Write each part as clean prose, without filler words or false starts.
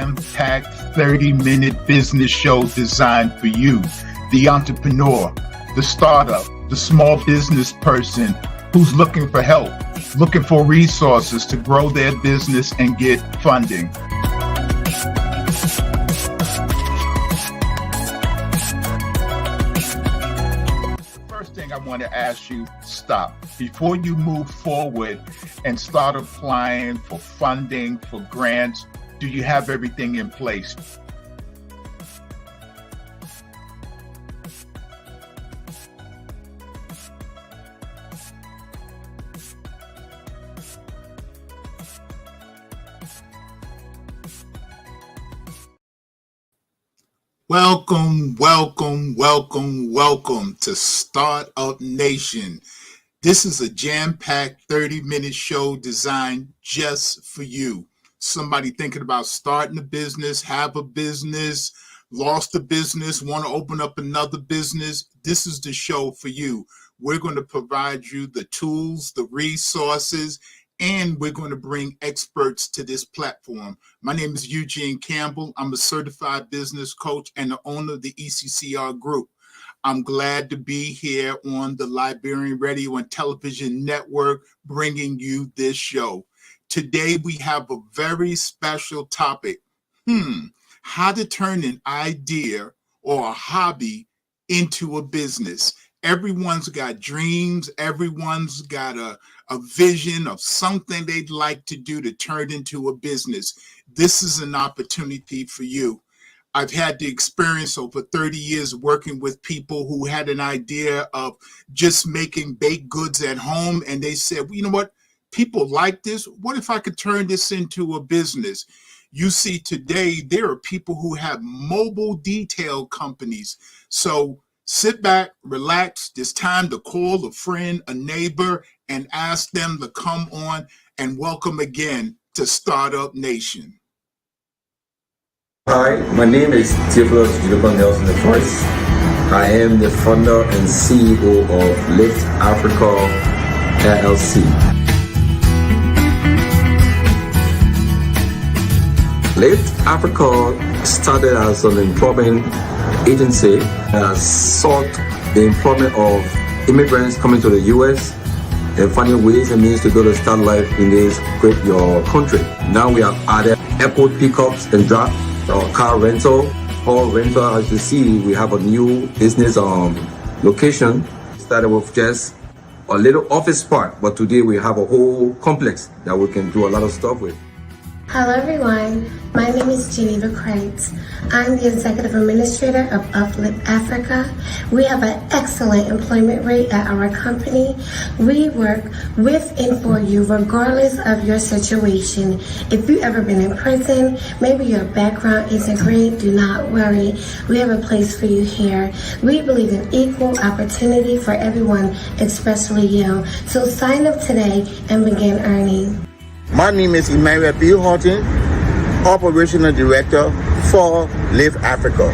jam-packed 30-minute business show designed for you, the entrepreneur, the startup, the small business person who's looking for help, looking for resources to grow their business and get funding. First thing I want to ask you, stop. Before you move forward and start applying for funding, for grants, do you have everything in place? Welcome to Startup Nation. This is a jam-packed 30-minute show designed just for you. Somebody thinking about starting a business, have a business, lost a business, want to open up another business. This is the show for you. We're going to provide you the tools, the resources, and we're going to bring experts to this platform. My name is Eugene Campbell. I'm a certified business coach and the owner of the ECCR Group. I'm glad to be here on the Liberian Radio and Television Network, bringing you this show. Today, we have a very special topic. How to turn an idea or a hobby into a business. Everyone's got dreams. Everyone's got a vision of something they'd like to do to turn into a business. This is an opportunity for you. I've had the experience over 30 years working with people who had an idea of just making baked goods at home. And they said, well, you know what? People like this. What if I could turn this into a business? You see, today, there are people who have mobile detail companies. So sit back, relax. It's time to call a friend, a neighbor, and ask them to come on, and welcome again to Startup Nation. Hi, my name is Theophilus Juliban Nelson I. I am the founder and CEO of Lift Africa LLC. Lift Africa started as an employment agency that sought the employment of immigrants coming to the U.S. and finding ways and means to go to start life in this great your country. Now we have added airport pickups and drop, car rental, hall rental. As you see, we have a new business location. Started with just a little office part, but today we have a whole complex that we can do a lot of stuff with. Hello everyone, my name is Geneva Kreitz. I'm the Executive Administrator of Uplift Africa. We have an excellent employment rate at our company. We work with and for you regardless of your situation. If you've ever been in prison, maybe your background isn't great, do not worry. We have a place for you here. We believe in equal opportunity for everyone, especially you. So sign up today and begin earning. My name is Emmanuel B. Horton, Operational Director for Live Africa.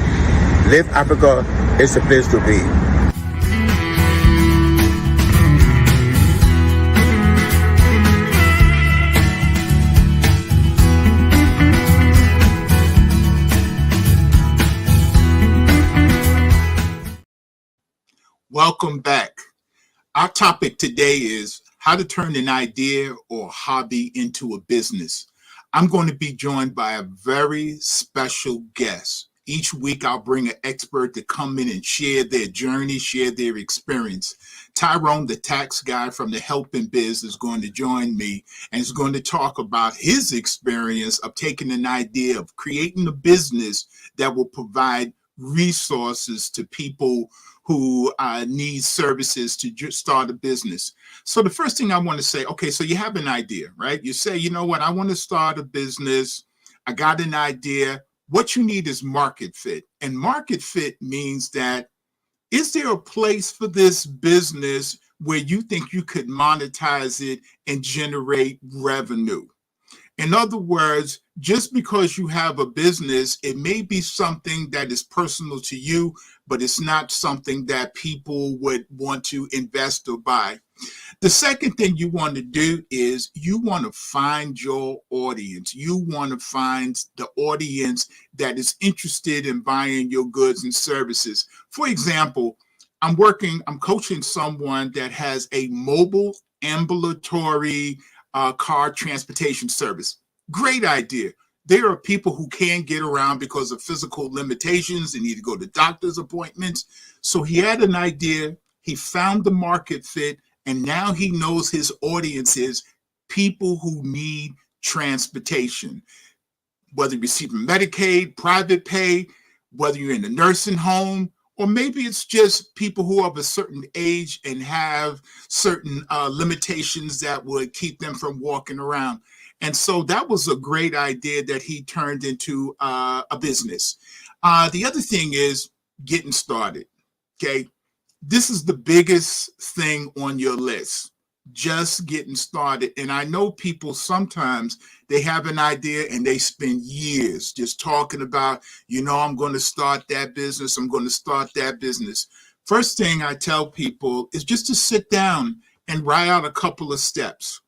Live Africa is the place to be. Welcome back. Our topic today is how to turn an idea or hobby into a business. I'm going to be joined by a very special guest. Each week, I'll bring an expert to come in and share their journey, share their experience. Tyrone, the tax guy from the Helping Biz, is going to join me and is going to talk about his experience of taking an idea of creating a business that will provide resources to people who need services to start a business. So the first thing I want to say, okay, so you have an idea, right? You say, you know what, I want to start a business. I got an idea. What you need is market fit. And market fit means that, is there a place for this business where you think you could monetize it and generate revenue? In other words, just because you have a business, it may be something that is personal to you, but it's not something that people would want to invest or buy. The second thing you want to do is you want to find your audience. You want to find the audience that is interested in buying your goods and services. For example, I'm coaching someone that has a mobile ambulatory car transportation service. Great idea. There are people who can't get around because of physical limitations. They need to go to doctor's appointments. So he had an idea. He found the market fit, and now he knows his audience is people who need transportation, whether you're receiving Medicaid, private pay, whether you're in a nursing home, or maybe it's just people who are of a certain age and have certain limitations that would keep them from walking around. And so that was a great idea that he turned into a business. The other thing is getting started. Okay. This is the biggest thing on your list, just getting started. And I know people sometimes they have an idea and they spend years just talking about, I'm going to start that business. I'm going to start that business. First thing I tell people is just to sit down and write out a couple of steps.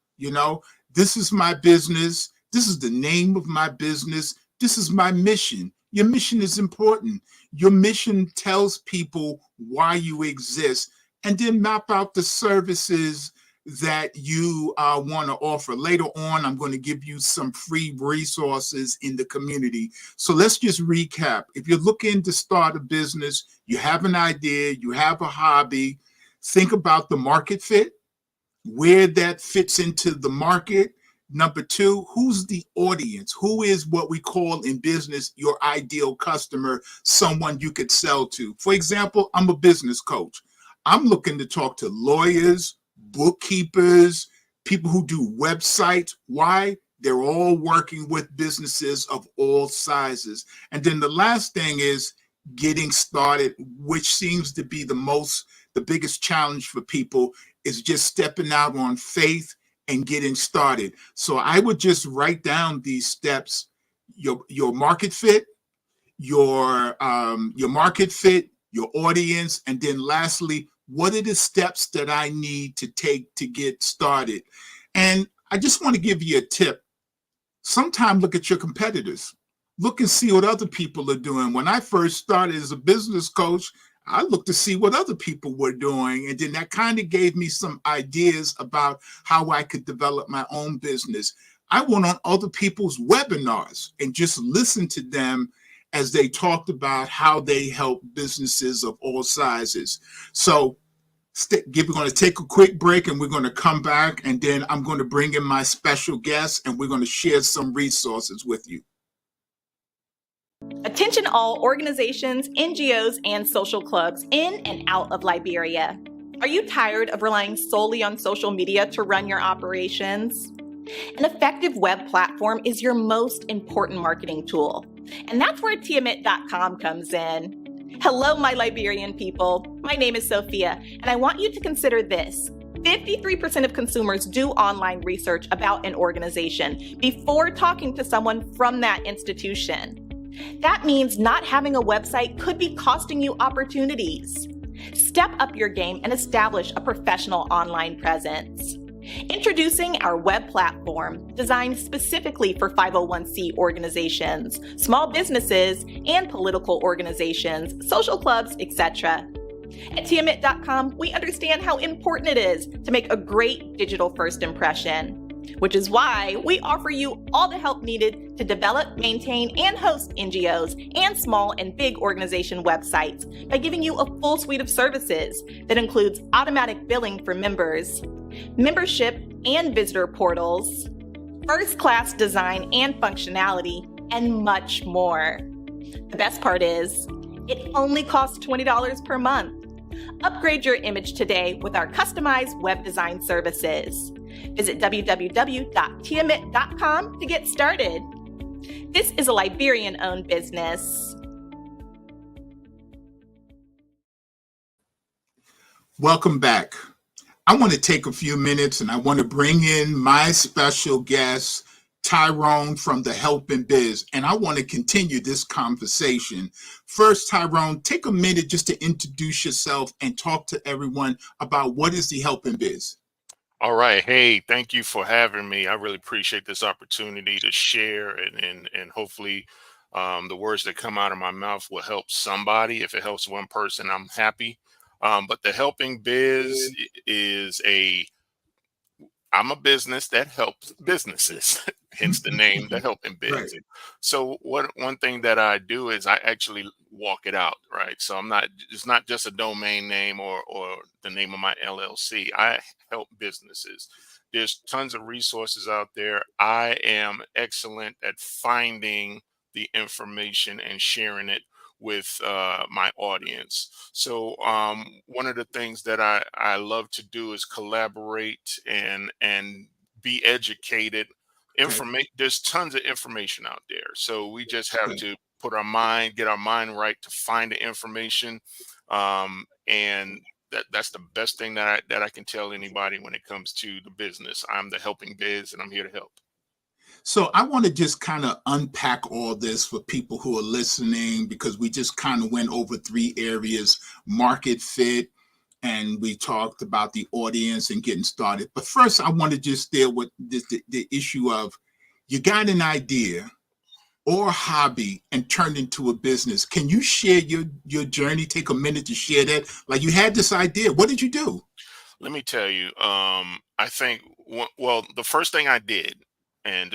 This is my business. This is the name of my business. This is my mission. Your mission is important. Your mission tells people why you exist, and then map out the services that you want to offer. Later on, I'm going to give you some free resources in the community. So let's just recap. If you're looking to start a business, you have an idea, you have a hobby, think about the market fit, where that fits into the market. Number two, who's the audience? Who is what we call in business your ideal customer, someone you could sell to? For example, I'm a business coach. I'm looking to talk to lawyers, bookkeepers, people who do websites. Why? They're all working with businesses of all sizes. And then the last thing is getting started, which seems to be the biggest challenge for people, is just stepping out on faith and getting started. So I would just write down these steps: your market fit, your market fit, your audience, and then lastly, what are the steps that I need to take to get started? And I just want to give you a tip. Sometimes look at your competitors. Look and see what other people are doing. When I first started as a business coach, I looked to see what other people were doing. And then that kind of gave me some ideas about how I could develop my own business. I went on other people's webinars and just listened to them as they talked about how they help businesses of all sizes. So we're going to take a quick break and we're going to come back, and then I'm going to bring in my special guest and we're going to share some resources with you. Attention all organizations, NGOs, and social clubs in and out of Liberia. Are you tired of relying solely on social media to run your operations? An effective web platform is your most important marketing tool, and that's where Tiamat.com comes in. Hello, my Liberian people. My name is Sophia, and I want you to consider this. 53% of consumers do online research about an organization before talking to someone from that institution. That means not having a website could be costing you opportunities. Step up your game and establish a professional online presence. Introducing our web platform, designed specifically for 501c organizations, small businesses, and political organizations, social clubs, etc. At Tiamat.com, we understand how important it is to make a great digital first impression, which is why we offer you all the help needed to develop, maintain, and host NGOs and small and big organization websites by giving you a full suite of services that includes automatic billing for members, membership and visitor portals, first-class design and functionality, and much more. The best part is, it only costs $20 per month. Upgrade your image today with our customized web design services. Visit www.tiamat.com to get started. This is a Liberian-owned business. Welcome back. I want to take a few minutes and I want to bring in my special guest, Tyrone from the Helping Biz, and I want to continue this conversation. First, Tyrone, take a minute just to introduce yourself and talk to everyone about what is the Helping Biz. All right. Hey, thank you for having me. I really appreciate this opportunity to share and hopefully the words that come out of my mouth will help somebody. If it helps one person, I'm happy. But the Helping Biz is I'm a business that helps businesses, hence the name, the Helping Right. Biz. So one thing that I do is I actually walk it out, right? So it's not just a domain name or the name of my LLC. I help businesses. There's tons of resources out there. I am excellent at finding the information and sharing it with my audience. So one of the things that I love to do is collaborate and be educated. Okay. There's tons of information out there. So we just have Okay. to get our mind right to find the information. And that's the best thing that I can tell anybody when it comes to the business. I'm the Helping Biz and I'm here to help. So I want to just kind of unpack all this for people who are listening, because we just kind of went over three areas: market fit, and we talked about the audience and getting started. But first, I want to just deal with the issue of, you got an idea or hobby and turned into a business. Can you share your journey? Take a minute to share that. Like, you had this idea. What did you do? Let me tell you, I think, well, the first thing I did, and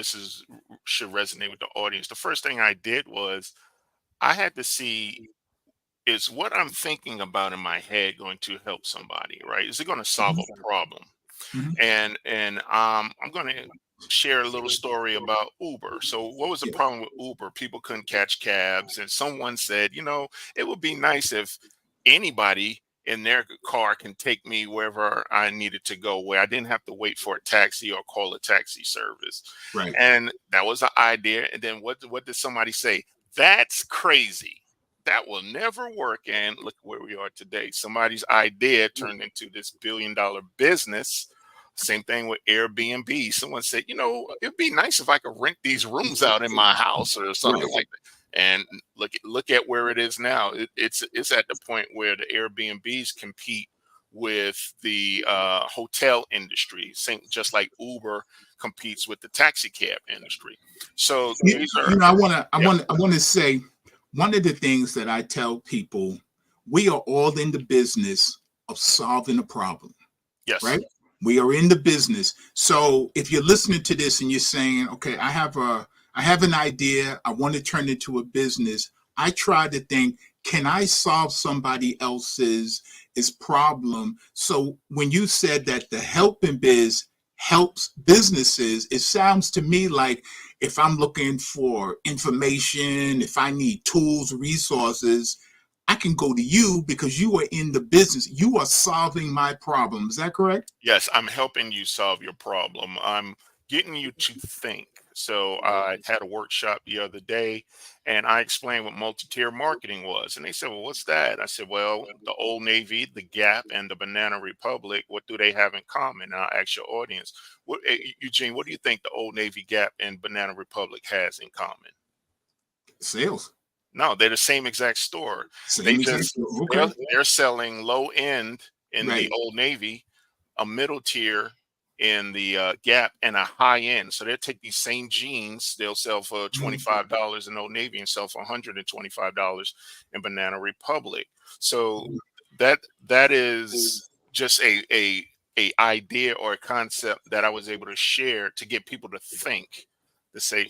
should resonate with the audience. The first thing I did was I had to see, is what I'm thinking about in my head going to help somebody, right? Is it going to solve a problem? Mhm. And I'm going to share a little story about Uber. So what was the Yeah. problem with Uber? People couldn't catch cabs, and someone said, it would be nice if anybody in their car can take me wherever I needed to go, where I didn't have to wait for a taxi or call a taxi service. Right. And that was the idea. And then what did somebody say? That's crazy. That will never work. And look where we are today. Somebody's idea turned into this $1 billion business. Same thing with Airbnb. Someone said, it'd be nice if I could rent these rooms out in my house or something Right. like that. And look at where it is now. It's at the point where the Airbnbs compete with the hotel industry, same just like Uber competes with the taxi cab industry. So these are, yeah, I want to say, one of the things that I tell people, we are all in the business of solving a problem, yes, right? We are in the business. So if you're listening to this and you're saying, okay, I have an idea, I want to turn it into a business. I try to think, can I solve somebody else's problem? So when you said that the Helping Biz helps businesses, it sounds to me like, if I'm looking for information, if I need tools, resources, I can go to you because you are in the business. You are solving my problem. Is that correct? yes, I'm helping you solve your problem. I'm getting you to think. So I had a workshop the other day and I explained what multi-tier marketing was. And they said, well, what's that? I said, well, the Old Navy, the Gap, and the Banana Republic, what do they have in common? And I'll ask your audience, Eugene, what do you think the Old Navy, Gap, and Banana Republic has in common? Sales. No, they're the same exact store. They Same exact. just Okay. they're selling low end in the Right. Old Navy, a middle tier in the Gap, and a high end. So they'll take these same jeans, they'll sell for $25 in Old Navy and sell for $125 in Banana Republic. So that is just a idea or a concept that I was able to share to get people to think, to say,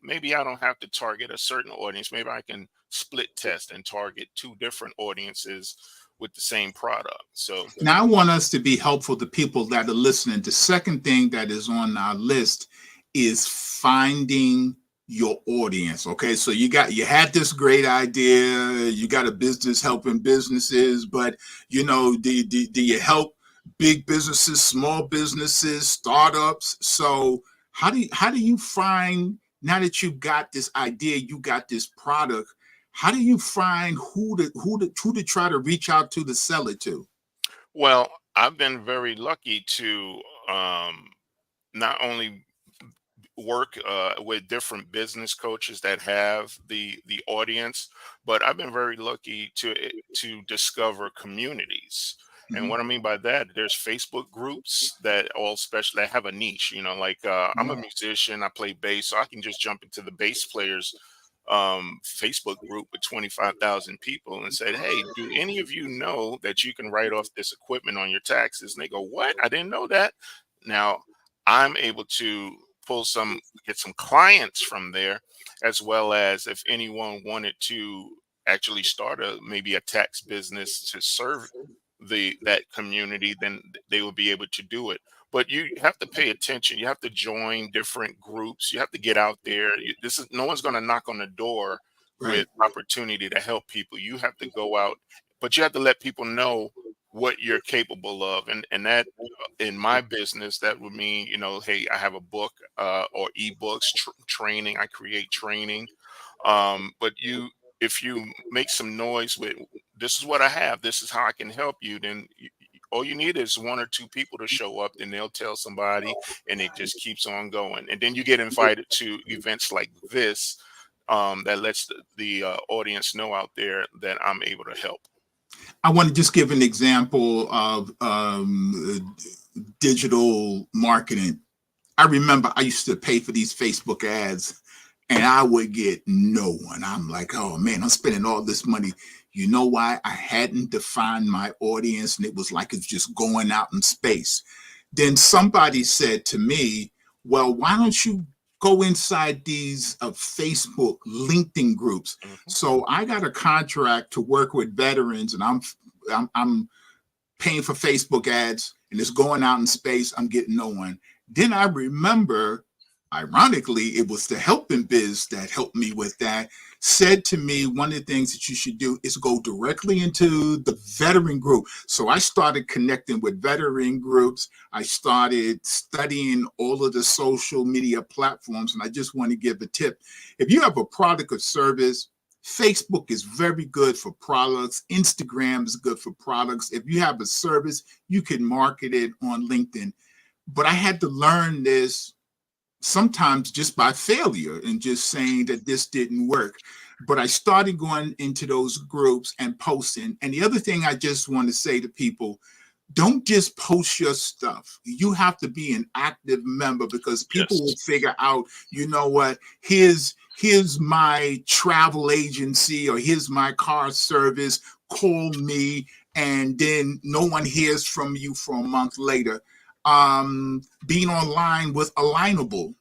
maybe I don't have to target a certain audience. Maybe I can split test and target two different audiences with the same product. So Now, I want us to be helpful to people that are listening. The second thing that is on our list is finding your audience. Okay, so you had this great idea, you got a business helping businesses, but do you help big businesses, small businesses, startups? So how do you find, now that you got this idea, you got this product, how do you find who to try to reach out to sell it to? well, I've been very lucky to not only work with different business coaches that have the audience, but I've been very lucky to discover communities. And Mhm. what I mean by that, there's Facebook groups that all special that have a niche. Like I'm a Yeah. musician, I play bass, so I can just jump into the bass players Facebook group with 25,000 people and said, "Hey, do any of you know that you can write off this equipment on your taxes?" And they go, "What? I didn't know that." Now I'm able to get some clients from there, as well as if anyone wanted to actually start maybe a tax business to serve that community, then they would be able to do it. But you have to pay attention. You have to join different groups. You have to get out there. This is no one's going to knock on the door with Right. opportunity to help people. You have to go out, but you have to let people know what you're capable of, and that in my business that would mean, hey, I have a book or ebooks, training. I create training, but if you make some noise with, this is what I have, this is how I can help you, then all you need is one or two people to show up, then they'll tell somebody, and it just keeps on going. And then you get invited to events like this, that lets the audience know out there that I'm able to help. I want to just give an example of digital marketing. I remember I used to pay for these Facebook ads and I would get no one. I'm like, oh man, I'm spending all this money. You know why? I hadn't defined my audience and it was like it's just going out in space. Then somebody said to me, well, why don't you go inside these Facebook LinkedIn groups? Mhm. So I got a contract to work with veterans and I'm paying for Facebook ads and it's going out in space. I'm getting no one. Then I remember, ironically, it was the helping biz that helped me with that, said to me, one of the things that you should do is go directly into the veteran group. So I started connecting with veteran groups. I started studying all of the social media platforms. And I just want to give a tip. If you have a product or service, Facebook is very good for products. Instagram is good for products. If you have a service, you can market it on LinkedIn. But I had to learn this sometimes just by failure and just saying that this didn't work. But I started going into those groups and posting. And the other thing I just want to say to people, don't just post your stuff. You have to be an active member because people will Yes. figure out, you know what, here's my travel agency or here's my car service, call me, and then no one hears from you for a month later. Being online with Alignable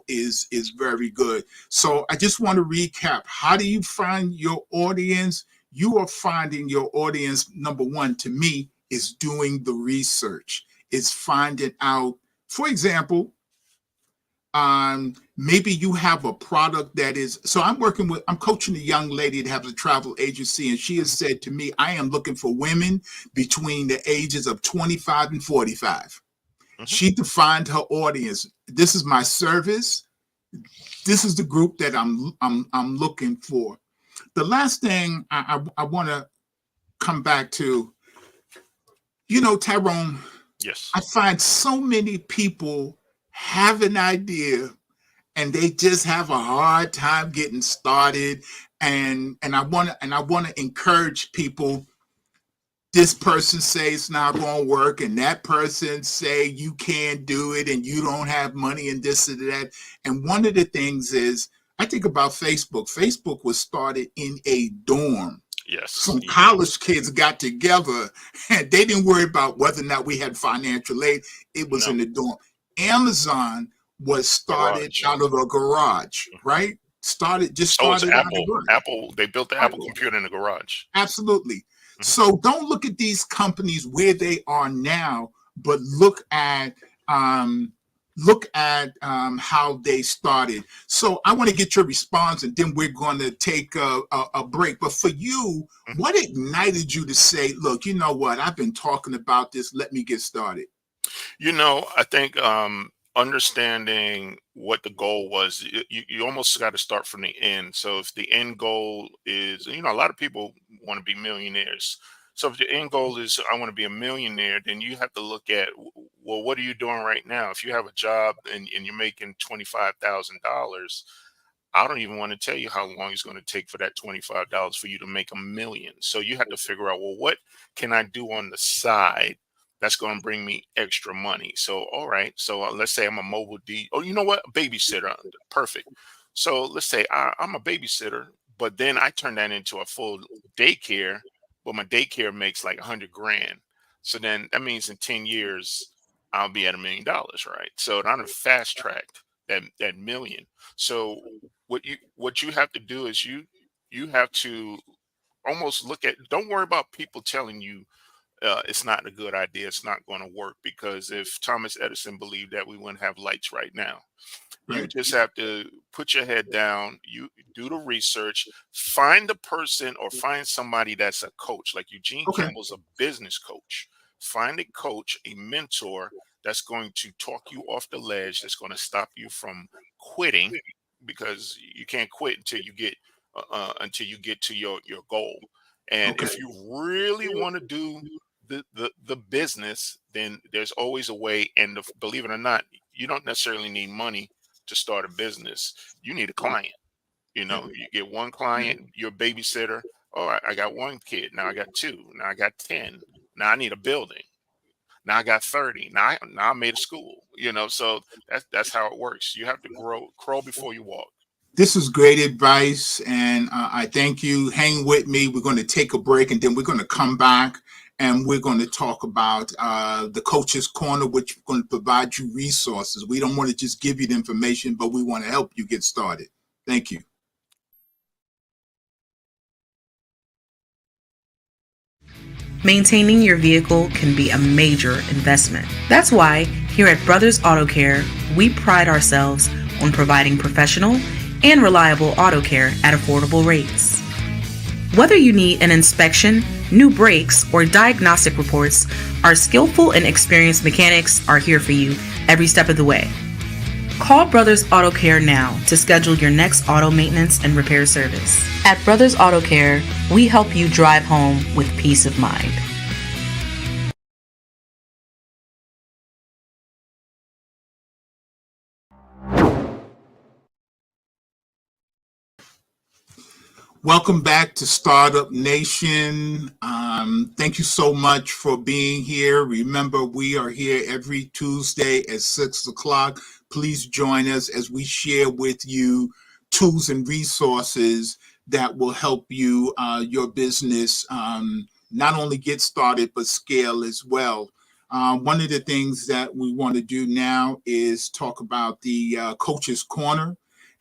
is very good. So I just want to recap. How do you find your audience? You are finding your audience, number one, to me, is doing the research. It's finding out, for example, maybe you have a product that is, so I'm coaching a young lady that has a travel agency, and she has said to me, I am looking for women between the ages of 25 and 45. Mhm. She defined her audience. This is my service. This is the group that I'm looking for. The last thing I want to come back to, Tyrone, Yes. I find so many people have an idea and they just have a hard time getting started. And I want to encourage people. This person say it's not going to work, and that person say you can't do it, and you don't have money, and this and that. And one of the things is, I think about Facebook. Facebook was started in a dorm. Yes. Some college kids got together and they didn't worry about whether or not we had financial aid. It was No. in the dorm. Amazon was started Garage. out of a garage, right? So it's Started out of a Apple. garage. Apple, they built the Apple Right. computer in the garage. Absolutely. Mhm. So don't look at these companies where they are now, but um, how they started. So I want to get your response, and then we're going to take a break. But for you, Mhm. what ignited you to say, "Look, you know what? I've been talking about this. Let me get started." I think understanding what the goal was, you almost got to start from the end. So if the end goal is, a lot of people want to be millionaires. So if your end goal is I want to be a millionaire, then you have to look at, well, what are you doing right now? If you have a job and you're making $25,000, I don't even want to tell you how long it's going to take for that $25 for you to make $1 million. So you have to figure out, well, what can I do on the side that's going to bring me extra money? So, all right. So let's say I'm a mobile Oh, you know what? A babysitter. Perfect. So let's say I'm a babysitter, but then I turn that into a full daycare, but my daycare makes like 100 grand. So then that means in 10 years, I'll be at $1 million, right? So I'm fast tracked that million. So what you have to do is you have to almost look at, don't worry about people telling you it's not a good idea, it's not going to work, because if Thomas Edison believed that, we wouldn't have lights right now. You Right. just have to put your head down, you do the research, find a person or find somebody that's a coach. Like Eugene Okay. Campbell's a business coach. Find a coach, a mentor that's going to talk you off the ledge, that's going to stop you from quitting, because you can't quit until you get to your goal. And Okay. if you really want to do the business, then there's always a way. And believe it or not, you don't necessarily need money to start a business. You need a client. You get one client, you're a babysitter. Oh, I got one kid. Now I got two. Now I got 10. Now I need a building. Now I got 30. Now I made a school. So that's how it works. You have to crawl before you walk. This is great advice, and I thank you. Hang with me. We're going to take a break, and then we're going to come back, and we're going to talk about the Coach's Corner, which is going to provide you resources. We don't want to just give you the information, but we want to help you get started. Thank you. Maintaining your vehicle can be a major investment. That's why here at Brothers Auto Care, we pride ourselves on providing professional and reliable auto care at affordable rates. Whether you need an inspection, new brakes, or diagnostic reports, our skillful and experienced mechanics are here for you every step of the way. Call Brothers Auto Care now to schedule your next auto maintenance and repair service. At Brothers Auto Care, we help you drive home with peace of mind. Welcome back to Startup Nation. Thank you so much for being here. Remember, we are here every Tuesday at 6 o'clock. Please join us as we share with you tools and resources that will help you, your business, not only get started, but scale as well. One of the things that we want to do now is talk about the Coach's Corner.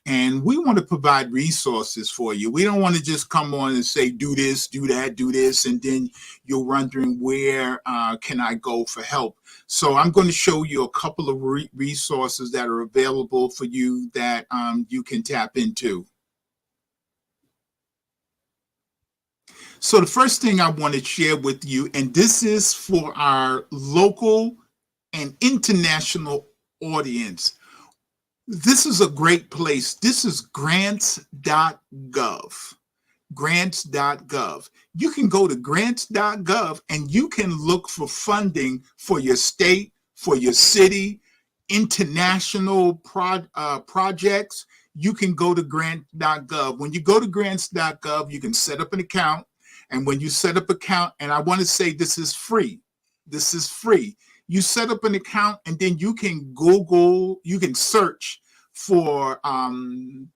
And we want to provide resources for you. We don't want to just come on and say, do this, do that, do this, and then you're wondering where can I go for help. So I'm going to show you a couple of resources that are available for you that you can tap into. So the first thing I want to share with you, and this is for our local and international audience. This is a great place. This is grants.gov. Grants.gov. You can go to grants.gov and you can look for funding for your state, for your city, international projects. You can go to grants.gov. When you go to grants.gov, you can set up an account. And when you set up an account, and I want to say this is free. This is free. You set up an account and then you can Google, you can search for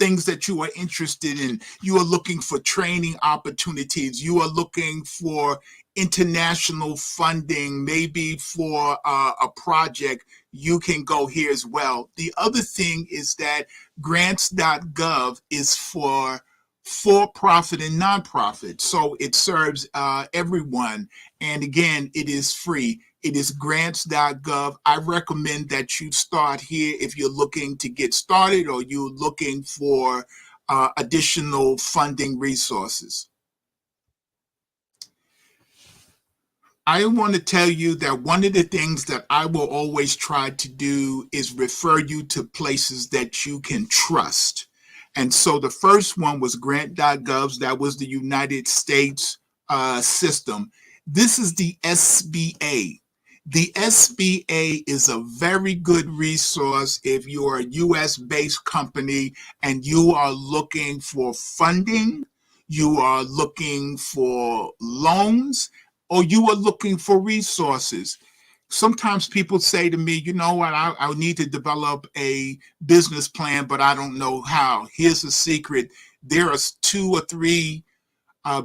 things that you are interested in. You are looking for training opportunities. You are looking for international funding, maybe for a project. You can go here as well. The other thing is that grants.gov is for-profit and nonprofit. So it serves everyone. And again, it is free. It is grants.gov. I recommend that you start here if you're looking to get started or you're looking for additional funding resources. I want to tell you that one of the things that I will always try to do is refer you to places that you can trust. And so the first one was grant.gov. That was the United States system. This is the SBA. The SBA is a very good resource if you're a US based company and you are looking for funding, you are looking for loans, or you are looking for resources. Sometimes people say to me, you know what, I need to develop a business plan, but I don't know how. Here's a secret. There are 2 or 3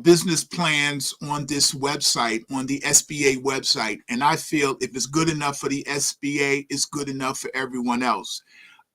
business plans on this website, on the SBA website. And I feel if it's good enough for the SBA, it's good enough for everyone else.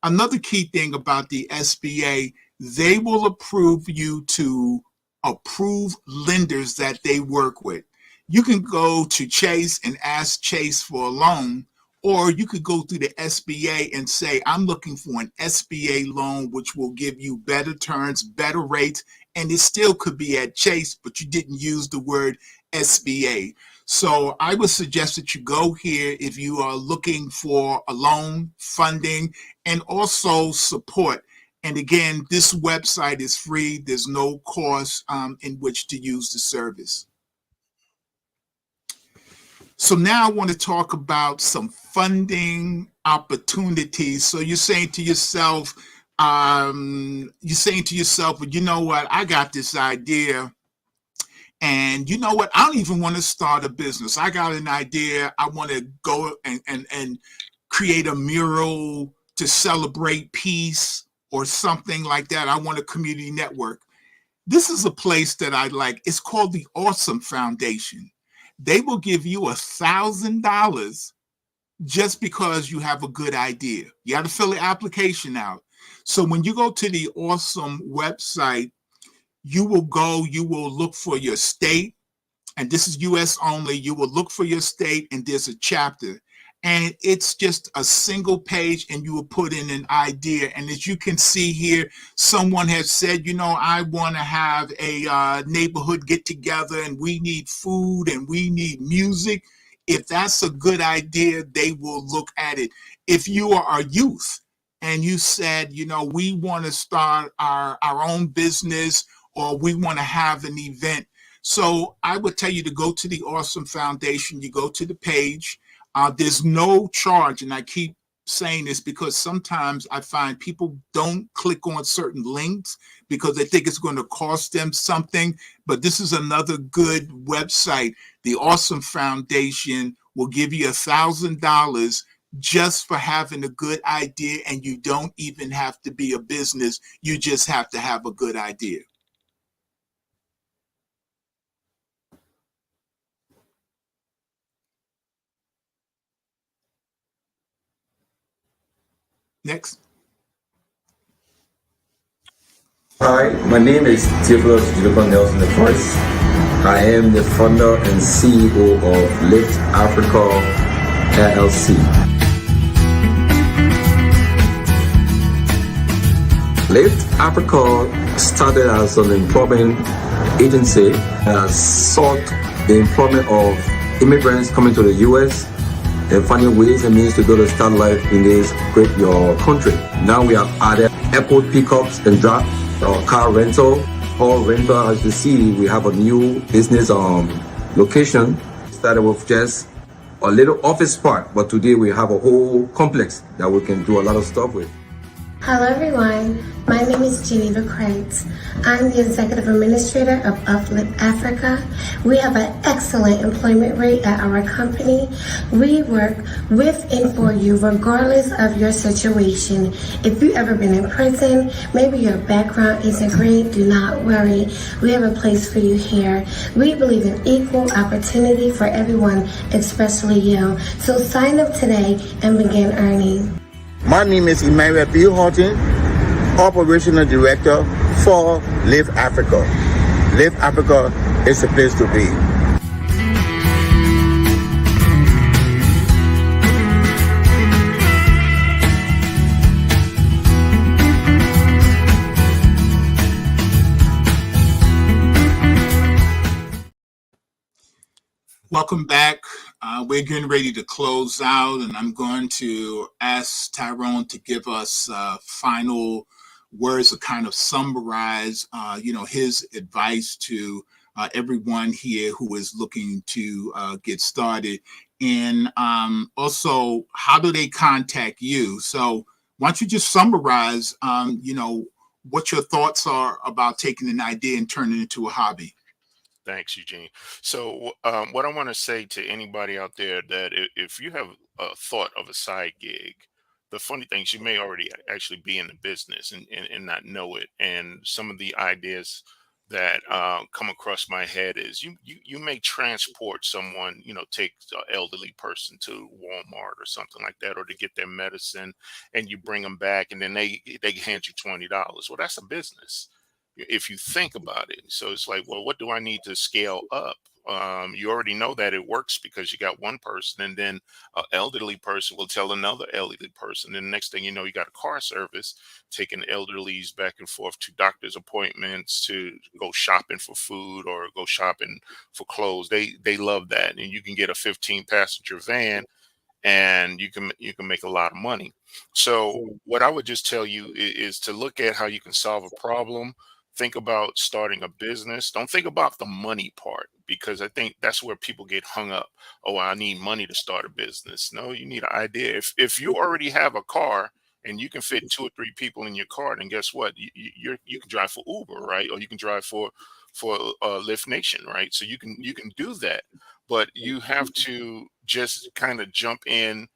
Another key thing about the SBA, they will approve you to approve lenders that they work with. You can go to Chase and ask Chase for a loan, or you could go through the SBA and say, I'm looking for an SBA loan, which will give you better terms, better rates, and it still could be at Chase, but you didn't use the word SBA. So I would suggest that you go here if you are looking for a loan, funding, and also support. And again, this website is free. There's no cost in which to use the service. So now I want to talk about some funding opportunities. So you're saying to yourself, well, you know what? I got this idea. And you know what? I don't even want to start a business. I got an idea. I want to go and create a mural to celebrate peace or something like that. I want a community network. This is a place that I like. It's called the Awesome Foundation. They will give you $1,000 just because you have a good idea. You got to fill the application out. So when you go to the Awesome website, you will look for your state, and this is US only. You will look for your state, and there's a chapter. And it's just a single page, and you will put in an idea. And as you can see here, someone has said, you know, I want to have a neighborhood get together, and we need food, and we need music. If that's a good idea, they will look at it. If you are a youth, and you said, you know, we want to start our own business, or we want to have an event. So I would tell you to go to the Awesome Foundation. You go to the page. There's no charge. And I keep saying this because sometimes I find people don't click on certain links because they think it's going to cost them something. But this is another good website. The Awesome Foundation will give you $1,000 just for having a good idea. And you don't even have to be a business. You just have to have a good idea. Next. Hi, my name is Theophilus Nelson I. I am the founder and CEO of Lift Africa LLC. Lift Africa started as an employment agency that sought the employment of immigrants coming to the U.S. and finding ways and means to go to start life in this great your country. Now we have added airport pickups and drop, car rental, or rental. As you see, we have a new business location. Started with just a little office part, but today we have a whole complex that we can do a lot of stuff with. Hello everyone, my name is Geneva Crates. I'm the Executive Administrator of Uplift Africa. We have an excellent employment rate at our company. We work with and for you regardless of your situation. If you've ever been in prison, maybe your background isn't great, do not worry. We have a place for you here. We believe in equal opportunity for everyone, especially you. So sign up today and begin earning. My name is Emmanuel B. Horton, Operational Director for Live Africa. Live Africa is the place to be. Welcome back. We're getting ready to close out, and I'm going to ask Tyrone to give us final words to kind of summarize, his advice to everyone here who is looking to get started. And also, how do they contact you? So why don't you just summarize, what your thoughts are about taking an idea and turning it into a hobby? Thanks, Eugene. So, what I want to say to anybody out there that if you have a thought of a side gig, the funny thing is you may already actually be in the business and not know it. And some of the ideas that come across my head is you may transport someone, take an elderly person to Walmart or something like that, or to get their medicine, and you bring them back, and then they hand you $20. Well, that's a business if you think about it. So it's like, well, what do I need to scale up? You already know that it works because you got one person, and then an elderly person will tell another elderly person. And the next thing you know, you got a car service taking elderlies back and forth to doctor's appointments, to go shopping for food or go shopping for clothes. They love that, and you can get a 15-passenger van, and you can make a lot of money. So what I would just tell you is to look at how you can solve a problem. Think about starting a business. Don't think about the money part, because I think that's where people get hung up. Oh, I need money to start a business. No, you need an idea. If you already have a car and you can fit two or three people in your car, then guess what? You can drive for Uber, right? Or you can drive for Lyft Nation, right? So you can do that, but you have to just kind of jump in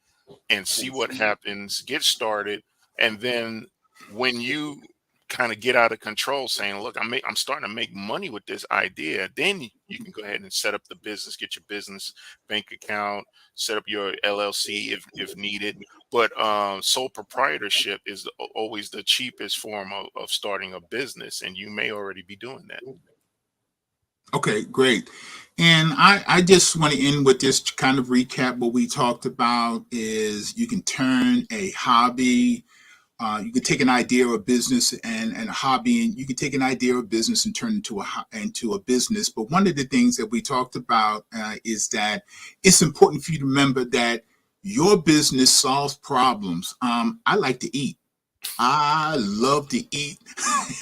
and see what happens, get started, and then when you kind of get out of control, saying, "Look, I'm starting to make money with this idea," then you can go ahead and set up the business, get your business bank account, set up your LLC if needed. But sole proprietorship is always the cheapest form of starting a business, and you may already be doing that. Okay, great. And I just want to end with this kind of recap. What we talked about is you can turn a hobby, you could take an idea of a business and a hobby, and you could take an idea of business and turn it into a business. But one of the things that we talked about is that it's important for you to remember that your business solves problems. I like to eat. I love to eat.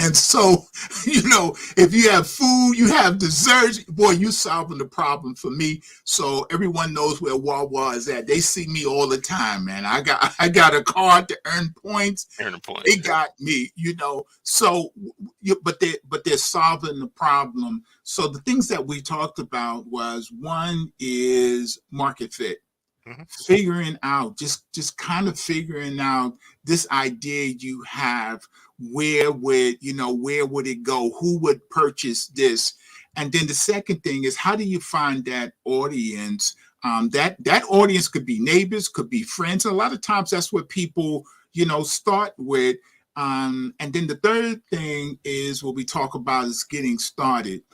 And so, if you have food, you have desserts, boy, you solving the problem for me. So everyone knows where Wawa is at. They see me all the time, man. I got a card to earn points. Earn a point. They got me. So but they're solving the problem. So the things that we talked about was, one is market fit. Mhm. Figuring out, just kind of figuring out this idea you have. Where would it go? Who would purchase this? And then the second thing is, how do you find that audience? That audience could be neighbors, could be friends. A lot of times that's what people start with. And then the third thing is what we talk about is getting started.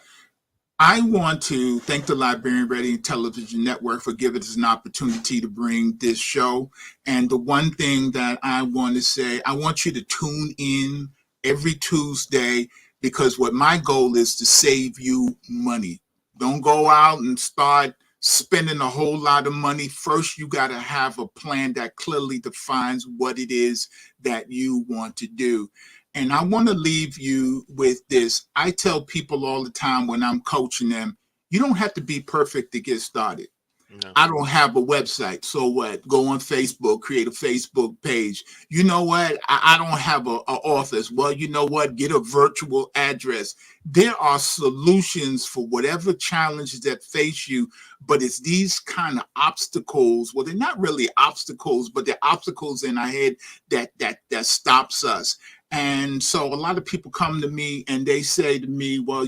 I want to thank the Liberian Radio and Television Network for giving us an opportunity to bring this show. And the one thing that I want to say, I want you to tune in every Tuesday, because what my goal is to save you money. Don't go out and start spending a whole lot of money. First, you got to have a plan that clearly defines what it is that you want to do. And I want to leave you with this. I tell people all the time when I'm coaching them, you don't have to be perfect to get started. No. I don't have a website. So what? Go on Facebook, create a Facebook page. You know what? I don't have a office. Well, you know what? Get a virtual address. There are solutions for whatever challenges that face you, but it's these kind of obstacles. Well, they're not really obstacles, but they're obstacles in our head that stops us. And so a lot of people come to me and they say to me, well,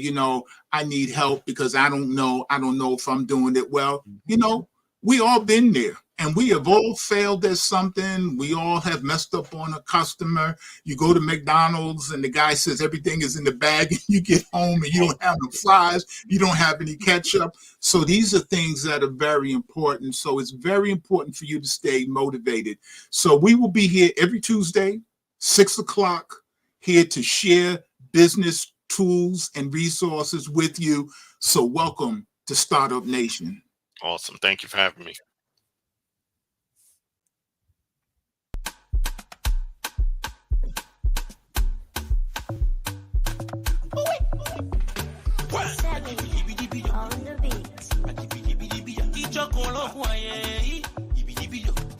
I need help because I don't know if I'm doing it well. We all been there, and we have all failed at something. We all have messed up on a customer. You go to McDonald's and the guy says everything is in the bag, and you get home and you don't have no fries, you don't have any ketchup. So these are things that are very important. So it's very important for you to stay motivated. So we will be here every Tuesday, 6:00, here to share business tools and resources with you. So welcome to Startup Nation. Awesome. Thank you for having me. On the beat.